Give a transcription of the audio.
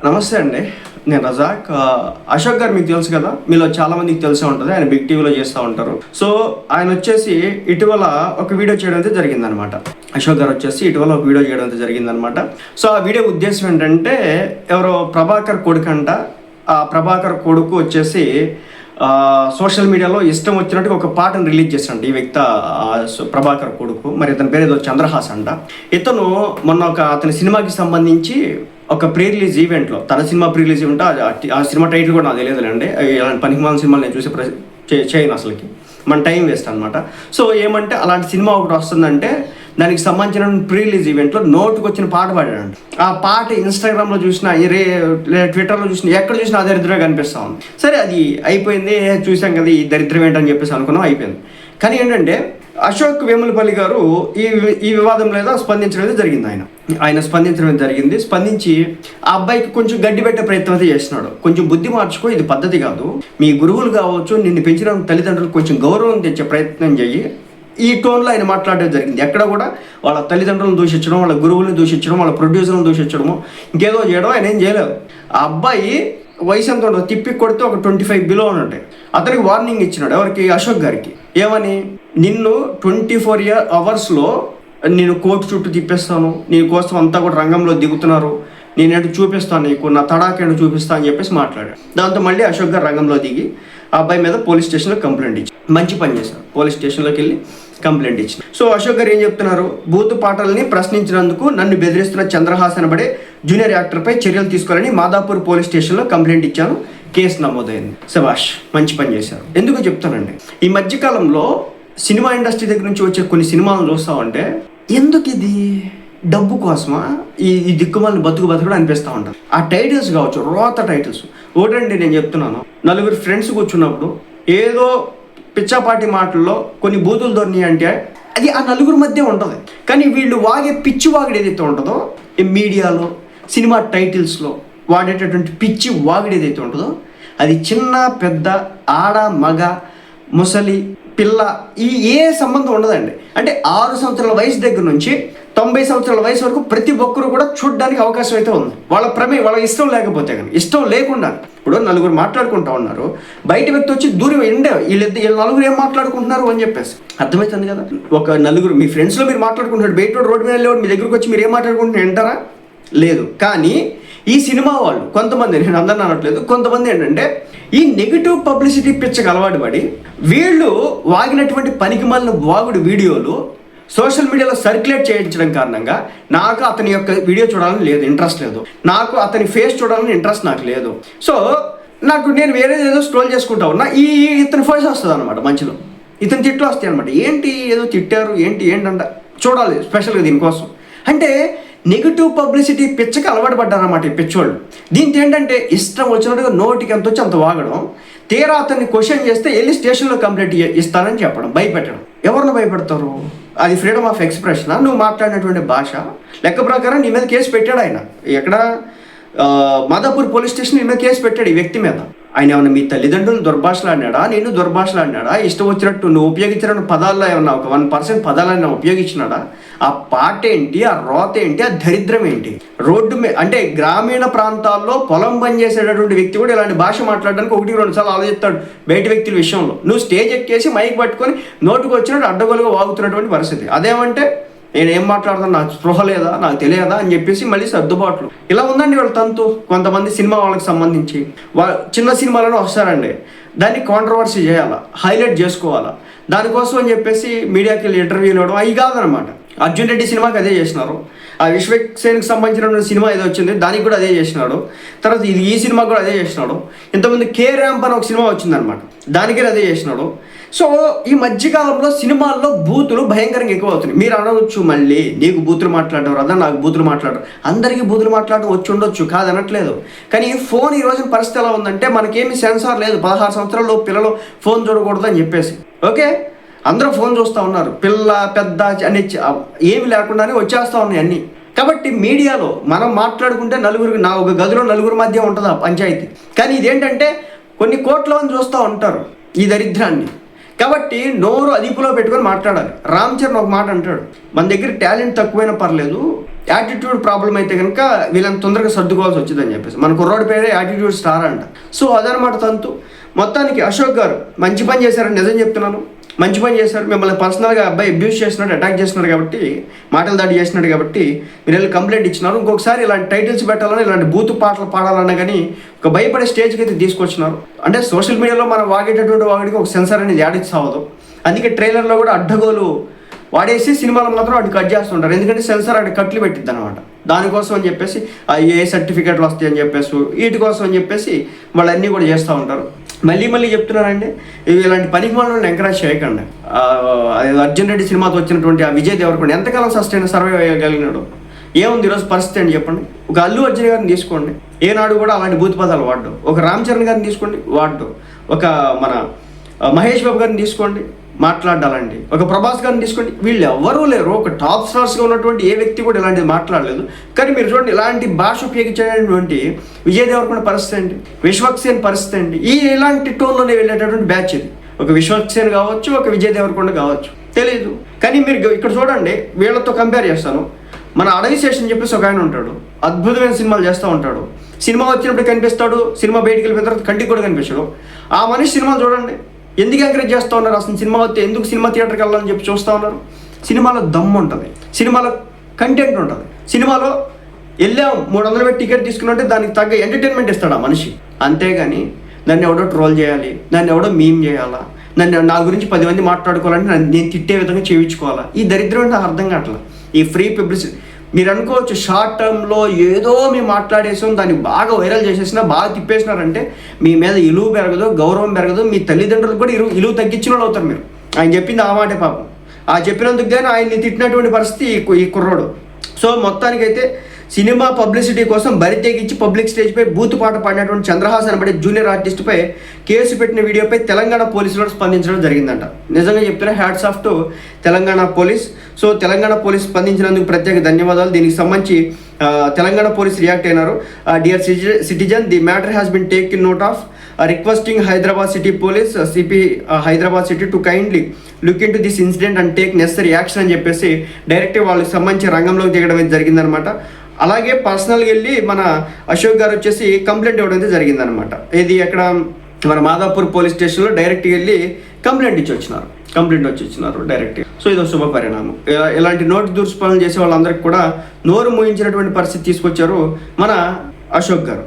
నమస్తే అండి, నేను రజాక్. అశోక్ గారు మీకు తెలుసు కదా, మీలో చాలా మందికి తెలిసే ఉంటుంది. ఆయన బిగ్ టీవీలో చేస్తూ ఉంటారు. సో ఆయన వచ్చేసి ఇటీవల ఒక వీడియో చేయడం అయితే జరిగిందనమాట. అశోక్ గారు వచ్చేసి ఇటీవల ఒక వీడియో చేయడం అయితే జరిగిందనమాట. సో ఆ వీడియో ఉద్దేశం ఏంటంటే, ఎవరో ప్రభాకర్ కొడుకు అంట. ఆ ప్రభాకర్ కొడుకు వచ్చేసి సోషల్ మీడియాలో ఇష్టం వచ్చినట్టు ఒక పాటను రిలీజ్ చేశాడు ఈ వ్యక్తి, ప్రభాకర్ కొడుకు. మరి ఇతని పేరు ఏదో చంద్రహాస్ అంట. ఇతను మొన్న అతని సినిమాకి సంబంధించి ఒక ప్రీ రిలీజ్ ఈవెంట్లో, తన సినిమా ప్రీ రిలీజ్ ఈవెంట్, ఆ సినిమా టైటిల్ కూడా నాకు తెలియదులేండి. ఇలాంటి పనికిమాలిన సినిమాలు నేను చూసి చేయను అసలుకి, మన టైం వేస్ట్ అనమాట. సో ఏమంటే అలాంటి సినిమా ఒకటి వస్తుందంటే దానికి సంబంధించిన ప్రీ రిలీజ్ ఈవెంట్లో నోటుకు వచ్చిన పాట పాడాడంట. ఆ పాట ఇన్స్టాగ్రామ్లో చూసినా, ట్విట్టర్లో చూసినా, ఎక్కడ చూసినా ఆ దరిద్రంగా కనిపిస్తూ ఉంది. సరే అది అయిపోయింది, చూసాం కదా ఈ దరిద్రం ఏంటని చెప్పేసి అనుకున్నాం, అయిపోయింది. కానీ ఏంటంటే అశోక్ వేములపల్లి గారు ఈ వివాదం లేదా స్పందించడం జరిగింది. ఆయన స్పందించడం జరిగింది. స్పందించి ఆ అబ్బాయికి కొంచెం గడ్డి పెట్టే ప్రయత్నం అయితే చేస్తున్నాడు. కొంచెం బుద్ధి మార్చుకో, ఇది పద్ధతి కాదు. మీ గురువులు కావచ్చు, నిన్ను పెంచిన తల్లిదండ్రులకు కొంచెం గౌరవం తెచ్చే ప్రయత్నం చెయ్యి. ఈ టోన్లో ఆయన మాట్లాడడం జరిగింది. ఎక్కడ కూడా వాళ్ళ తల్లిదండ్రులను దూషించడం, వాళ్ళ గురువులను దూషించడం, వాళ్ళ ప్రొడ్యూసర్లను దూషించడము, ఇంకేదో చేయడం ఆయన ఏం చేయలేదు. ఆ అబ్బాయి వయసు ఎంత ఉండదు, తిప్పి కొడితే ఒక 25 బిలో ఉన్నట్టే. అతనికి వార్నింగ్ ఇచ్చినాడు. ఎవరికి? అశోక్ గారికి. ఏమని? నిన్ను 24 అవర్స్లో నేను కోర్టు చుట్టూ తిప్పేస్తాను, నీ కోసం అంతా కూడా రంగంలో దిగుతున్నారు, నేనేంటో చూపిస్తాను నీకు, నా తడాకేంటో చూపిస్తాను అని చెప్పేసి మాట్లాడాడు. దాంతో మళ్ళీ అశోక్ గారు రంగంలో దిగి ఆ అబ్బాయి మీద పోలీస్ స్టేషన్లో కంప్లైంట్ ఇచ్చి, మంచి పని చేశారు, పోలీస్ స్టేషన్లోకి వెళ్ళి కంప్లైంట్ ఇచ్చి. సో అశోక్ గారు ఏం చెప్తున్నారు? బూతు పాటల్ని ప్రశ్నించినందుకు నన్ను బెదిరిస్తున్న చంద్రహాస్ అనబడే జూనియర్ యాక్టర్పై చర్యలు తీసుకోవాలని మాదాపూర్ పోలీస్ స్టేషన్లో కంప్లైంట్ ఇచ్చాను, కేసు నమోదైంది. శభాష్, మంచి పని చేశారు. ఎందుకు చెప్తానండి, ఈ మధ్యకాలంలో సినిమా ఇండస్ట్రీ దగ్గర నుంచి వచ్చే కొన్ని సినిమాలను చూస్తామంటే, ఎందుకు ఇది డబ్బు కోసమా ఈ దిక్కుమాలని బతుకడం అనిపిస్తూ ఉంటారు. ఆ టైటిల్స్ కావచ్చు, రోత టైటిల్స్. ఒకటండి నేను చెప్తున్నాను, నలుగురు ఫ్రెండ్స్ కూర్చున్నప్పుడు ఏదో పిచ్చాపాటి మాటల్లో కొన్ని బూతులు దొరినాయి అంటే అది ఆ నలుగురు మధ్య ఉంటుంది. కానీ వీళ్ళు వాగే పిచ్చి వాగుడు ఏదైతే ఉంటుందో, ఈ మీడియాలో సినిమా టైటిల్స్లో వాడేటటువంటి పిచ్చి వాగుడు ఏదైతే ఉంటుందో, అది చిన్న పెద్ద, ఆడ మగ, ముసలి పిల్ల, ఏ సంబంధం ఉండదండి. అంటే 6 సంవత్సరాల వయసు దగ్గర నుంచి 90 సంవత్సరాల వయసు వరకు ప్రతి ఒక్కరు కూడా చూడడానికి అవకాశం అయితే ఉంది. వాళ్ళ ఇష్టం లేకపోతే కానీ, ఇష్టం లేకుండా. ఇప్పుడు నలుగురు మాట్లాడుకుంటా ఉన్నారు, బయట వ్యక్తి వచ్చి దూరం వీళ్ళు నలుగురు ఏం మాట్లాడుకుంటున్నారు అని చెప్పేసి అర్థమవుతుంది కదా. ఒక నలుగురు మీ ఫ్రెండ్స్లో మీరు మాట్లాడుకుంటున్నారు, బయట రోడ్డు మీద వెళ్ళేవాడు మీ దగ్గరకు వచ్చి మీరు ఏం మాట్లాడుకుంటున్నారు వింటారా? లేదు. కానీ ఈ సినిమా వాళ్ళు కొంతమంది, నేను అందరిని అనట్లేదు, కొంతమంది ఏంటంటే ఈ నెగిటివ్ పబ్లిసిటీ పిచ్చకు అలవాటు పడి వీళ్ళు వాగినటువంటి పనికిమాలిన వాగుడు వీడియోలు సోషల్ మీడియాలో సర్క్యులేట్ చేయించడం కారణంగా నాకు అతని యొక్క వీడియో చూడాలని లేదు, ఇంట్రెస్ట్ లేదు. నాకు అతని ఫేస్ చూడాలని ఇంట్రెస్ట్ నాకు లేదు. సో నేను వేరేదేదో స్క్రోల్ చేసుకుంటా ఉన్నా, ఇతని ఫేస్ వస్తుంది అనమాట మధ్యలో, ఇతని తిట్లు వస్తాయి అనమాట. ఏంటి ఏదో తిట్టారు, ఏంటంట చూడాలి స్పెషల్గా దీనికోసం. అంటే నెగిటివ్ పబ్లిసిటీ పిచ్చకి అలవాటు పడ్డారన్నమాట ఈ పిచ్చోళ్ళు. దీంతో ఏంటంటే ఇష్టం వచ్చినట్టుగా నోటికి ఎంత వచ్చి అంత వాగడం, తీరా అతన్ని క్వశ్చన్ చేస్తే వెళ్ళి స్టేషన్లో కంప్లైంట్ ఇస్తానని చెప్పడం, భయపెట్టడం. ఎవరిని భయపెడతారు? అది ఫ్రీడమ్ ఆఫ్ ఎక్స్ప్రెషన్. నువ్వు మాట్లాడినటువంటి భాష లెక్క ప్రకారం నీ మీద కేసు పెట్టాడు ఆయన. ఎక్కడ? మాదాపూర్ పోలీస్ స్టేషన్ నీ మీద కేసు పెట్టాడు ఈ వ్యక్తి మీద. ఆయన ఏమన్నా మీ తల్లిదండ్రులు దుర్భాషలాడినాడా, నేను దుర్భాషలాడినాడా, ఇష్టం వచ్చినట్టు నువ్వు ఉపయోగించిన పదాల్లో ఏమన్నా ఒక 1% పదాలైనా ఉపయోగించినాడా? ఆ పాట ఏంటి, ఆ రోత ఏంటి, ఆ దరిద్రం ఏంటి? రోడ్డు మీద అంటే గ్రామీణ ప్రాంతాల్లో పొలం పని చేసేటటువంటి వ్యక్తి కూడా ఇలాంటి భాష మాట్లాడడానికి 1-2 సార్లు ఆలోచిస్తాడు బయట వ్యక్తుల విషయంలో. నువ్వు స్టేజ్ ఎక్కేసి మైక్ పట్టుకొని నోటుకు వచ్చినట్టు అడ్డగోలుగా వాగుతున్నటువంటి పరిస్థితి. అదేమంటే నేను ఏం మాట్లాడతాను, నాకు స్పృహ లేదా, నాకు తెలియదా అని చెప్పేసి మళ్ళీ సర్దుబాట్లు. ఇలా ఉందండి వాళ్ళ తంతు. కొంతమంది సినిమా వాళ్ళకి సంబంధించి చిన్న సినిమాలను వస్తారండి, దాన్ని కాంట్రవర్సీ చేయాలా, హైలైట్ చేసుకోవాలా, దానికోసం అని చెప్పేసి మీడియాకి వెళ్ళి ఇంటర్వ్యూలు ఇవ్వడం అవి కాదనమాట. అర్జున్ రెడ్డి సినిమాకి అదే చేసినారు. ఆ విశ్వక్సేన్కి సంబంధించిన సినిమా ఏదో వచ్చింది, దానికి కూడా అదే చేసినాడు. తర్వాత ఈ సినిమాకి కూడా అదే చేసినాడు. ఇంతకుముందు కే ర్యాంప్ అని ఒక సినిమా వచ్చిందనమాట, దానికి అదే చేసినాడు. సో ఈ మధ్యకాలంలో సినిమాల్లో బూతులు భయంకరంగా ఎక్కువ అవుతున్నాయి. మీరు అనవచ్చు మళ్ళీ, నీకు బూతులు మాట్లాడడం రాదా, నాకు బూతులు మాట్లాడడం, అందరికీ బూతులు మాట్లాడడం వచ్చి ఉండొచ్చు, కాదనట్లేదు. కానీ ఫోన్ ఈ రోజున పరిస్థితి ఎలా ఉందంటే, మనకేమి సెన్సార్ లేదు. 16 సంవత్సరాల్లో పిల్లలు ఫోన్ చూడకూడదు అని చెప్పేసి, ఓకే, అందరూ ఫోన్ చూస్తూ ఉన్నారు. పిల్ల పెద్ద అని ఏమి లేకుండానే వచ్చేస్తూ ఉన్నాయి అన్నీ. కాబట్టి మీడియాలో మనం మాట్లాడుకుంటే ఒక గదిలో నలుగురు మధ్య ఉంటుంది ఆ పంచాయతీ. కానీ ఇదేంటంటే కొన్ని కోట్ల మంది చూస్తూ ఉంటారు ఈ దరిద్రాన్ని. కాబట్టి నోరు అదుపులో పెట్టుకొని మాట్లాడాలి. రామ్ చరణ్ ఒక మాట అంటాడు, మన దగ్గర టాలెంట్ తక్కువైనా పర్లేదు, యాటిట్యూడ్ ప్రాబ్లం అయితే కనుక వీళ్ళని తొందరగా సర్దుకోవాల్సి వచ్చిందని చెప్పేసి. మన కుర్రాడి పేరే యాటిట్యూడ్ స్టార్ అంట. సో అదనమాట తంతు. మొత్తానికి అశోక్ గారు మంచి పని చేశారని నిజం చెప్తున్నాను, మంచి పని చేశారు. మిమ్మల్ని పర్సనల్గా అబ్బాయి అబ్యూస్ చేస్తున్నాడు, అటాక్ చేస్తున్నాడు కాబట్టి, మాటలు దాడి చేస్తున్నాడు కాబట్టి మీరు వెళ్ళి కంప్లైంట్ ఇచ్చినారు. ఇంకొకసారి ఇలాంటి టైటిల్స్ పెట్టాలని, ఇలాంటి బూతు పాటలు పాడాలన్నా కానీ ఒక భయపడే స్టేజ్కి అయితే తీసుకొచ్చినారు. అంటే సోషల్ మీడియాలో మనం వాగేటటువంటి వాడికి ఒక సెన్సార్ అనేది యాడికి సావదు. అందుకే ట్రైలర్లో కూడా అడ్డగోలు వాడేసి సినిమాలో మాత్రం వాటిని కట్ చేస్తుంటారు. ఎందుకంటే సెన్సార్ వాటి కట్లు పెట్టిద్ది అనమాట. దానికోసం అని చెప్పేసి ఏ సర్టిఫికేట్లు వస్తాయి అని చెప్పేసి, వీటి కోసం అని చెప్పేసి వాళ్ళు అన్నీ కూడా చేస్తూ ఉంటారు. మళ్ళీ చెప్తున్నారండి, ఇవి ఇలాంటి పనికి మనల్ని ఎంకరేజ్ చేయకండి. అర్జున్ రెడ్డి సినిమాతో వచ్చినటువంటి ఆ విజయ్ దేవరకొండ ఎంతకాలం సర్వైవ్ అయ్యగలిగినాడు? ఏముంది ఈరోజు పరిస్థితి అని చెప్పండి. ఒక అల్లు అర్జున్ గారిని తీసుకోండి, ఏనాడు కూడా అలాంటి భూత పదాలు వాడ్డు. ఒక రామ్ చరణ్ గారిని తీసుకోండి, వాడ్డు. ఒక మన మహేష్ బాబు గారిని తీసుకోండి, మాట్లాడాలండి. ఒక ప్రభాస్ గారిని తీసుకోండి, వీళ్ళు ఎవరూ లేరు. ఒక టాప్ స్టార్స్గా ఉన్నటువంటి ఏ వ్యక్తి కూడా ఇలాంటిది మాట్లాడలేదు. కానీ మీరు చూడండి, ఇలాంటి భాష ఉపయోగించేటువంటి విజయ్ దేవరకొండ పరిస్థితి అండి, విశ్వక్సేన్ పరిస్థితి అండి. ఇలాంటి టోన్లోనే వెళ్ళేటటువంటి బ్యాచ్ ఇది. ఒక విశ్వక్సేన్ కావచ్చు, ఒక విజయ్ దేవరకొండ కావచ్చు, తెలియదు. కానీ మీరు ఇక్కడ చూడండి, వీళ్ళతో కంపేర్ చేస్తాను. మన అడవి శేషన్ చెప్పేసి ఒక ఆయన ఉంటాడు, అద్భుతమైన సినిమాలు చేస్తూ ఉంటాడు. సినిమా వచ్చినప్పుడు కనిపిస్తాడు, సినిమా బయటికి వెళ్ళిపోయిన తర్వాత కంటికి కూడా కనిపించాడు. ఆ మనిషి సినిమాలు చూడండి, ఎందుకు ఎంకరేజ్ చేస్తూ ఉన్నారు? అసలు సినిమా వస్తే ఎందుకు సినిమా థియేటర్కి వెళ్ళాలని చెప్పి చూస్తూ ఉన్నారు. సినిమాలో దమ్ము ఉంటుంది, సినిమాలో కంటెంట్ ఉంటుంది. సినిమాలో వెళ్ళాం 300 పెట్టి టికెట్ తీసుకున్నట్టే దానికి తగ్గ ఎంటర్టైన్మెంట్ ఇస్తాడు ఆ మనిషి. అంతేగాని దాన్ని ఎవడో ట్రోల్ చేయాలి, దాన్ని ఎవడో మీమ్ చేయాలా, నా గురించి 10 మంది మాట్లాడుకోవాలంటే నేను తిట్టే విధంగా చేయించుకోవాలా, ఈ దరిద్రం నాకు అర్థం కావట్లా. ఈ ఫ్రీ పబ్లిసిటీ మీరు అనుకోవచ్చు, షార్ట్ టర్మ్లో ఏదో మేము మాట్లాడేసాం, దాన్ని బాగా వైరల్ చేసేసినా, బాగా తిప్పేసినారంటే మీ మీద ఇలువ పెరగదు, గౌరవం పెరగదు, మీ తల్లిదండ్రులకు కూడా ఇలువ తగ్గించిన వాళ్ళు అవుతారు మీరు. ఆయన చెప్పింది ఆ మాటే పాపం. ఆ చెప్పినందుకు కానీ ఆయన్ని తిట్టినటువంటి పరిస్థితి ఈ కుర్రోడు. సో మొత్తానికైతే సినిమా పబ్లిసిటీ కోసం బరి తెగించి పబ్లిక్ స్టేజ్పై బూతు పాట పాడినటువంటి చంద్రహాస్ అనబడే జూనియర్ ఆర్టిస్ట్పై కేసు పెట్టిన వీడియోపై తెలంగాణ పోలీసులు స్పందించడం జరిగిందంట. నిజంగా చెప్తున్నా, hats off to Telangana police. So Telangana police స్పందించినందుకు ప్రత్యేక ధన్యవాదాలు. దీనికి సంబంధించి తెలంగాణ పోలీస్ రియాక్ట్ అయినారు. Dear citizen, the matter has been take in note of requesting Hyderabad city police CP Hyderabad city to kindly look in to this incident and take necessary action అని చెప్పేసి డైరెక్ట్గా వాళ్ళకి సంబంధించి రంగంలోకి దిగడం అయితే జరిగిందనమాట. అలాగే పర్సనల్గా వెళ్ళి మన అశోక్ గారు వచ్చేసి కంప్లైంట్ ఇవ్వడం అయితే జరిగిందనమాట. ఇది అక్కడ మన మాదాపూర్ పోలీస్ స్టేషన్లో డైరెక్ట్గా వెళ్ళి కంప్లైంట్ వచ్చి వచ్చినారు డైరెక్ట్గా. సో ఇది శుభ పరిణామం. ఇలాంటి నోటి దుర్స్పలన చేసే వాళ్ళందరికీ కూడా నోరు మూయించినటువంటి పరిస్థితి తీసుకొచ్చారు మన అశోక్ గారు.